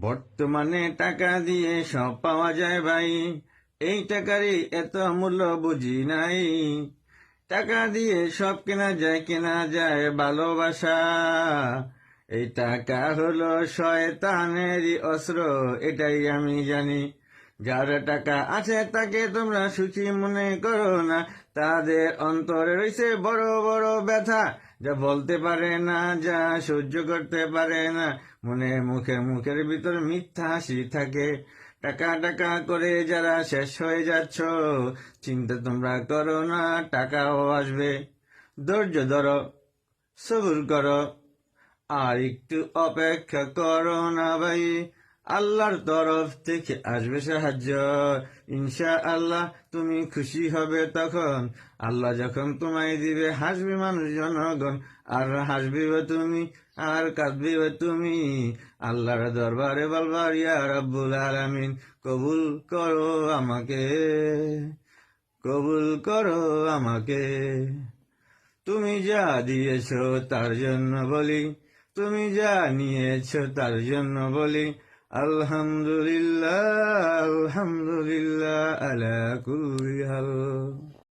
বর্তমানে টাকা দিয়ে সব পাওয়া যায় ভাই, এই টাকারই এত মূল্য বুঝি নাই। টাকা দিয়ে সব কেনা যায় ভালোবাসা। এই টাকা হলো শয়তানেরই অস্ত্র, এটাই আমি জানি। যার টাকা আছে তাকে তোমরা সুখী মনে করো না, তাদের অন্তরে রয়েছে বড় বড় ব্যথা, যা বলতে পারে না, যা সহ্য করতে পারে না। মুখের ভিতর মিথ্যা হাসি থাকে। টাকা টাকা করে যারা শেষ হয়ে যাচ্ছ, চিন্তা তোমরা করো না, টাকাও আসবে। ধৈর্য ধরো, সবুর করো, আর একটু অপেক্ষা করো না ভাই। আল্লাহর তরফ থেকে আসবে সাহায্য, ইনশা আল্লাহ তুমি খুশি হবে তখন। আল্লাহ যখন তোমায় দিবে, হাসবে মানুষ জনগণ, আর হাসবিও তুমি, আর কাঁদবিও তুমি। আল্লাহর দরবারে বলবার, ইয়া রাব্বুল আলামিন, কবুল করো আমাকে, কবুল করো আমাকে। তুমি যা দিয়েছ তার জন্য বলি, তুমি যা নিয়েছ তার জন্য বলি, আলহামদুলিল্লাহ, আলহামদুলিল্লাহ আলা কুল্লি হাল।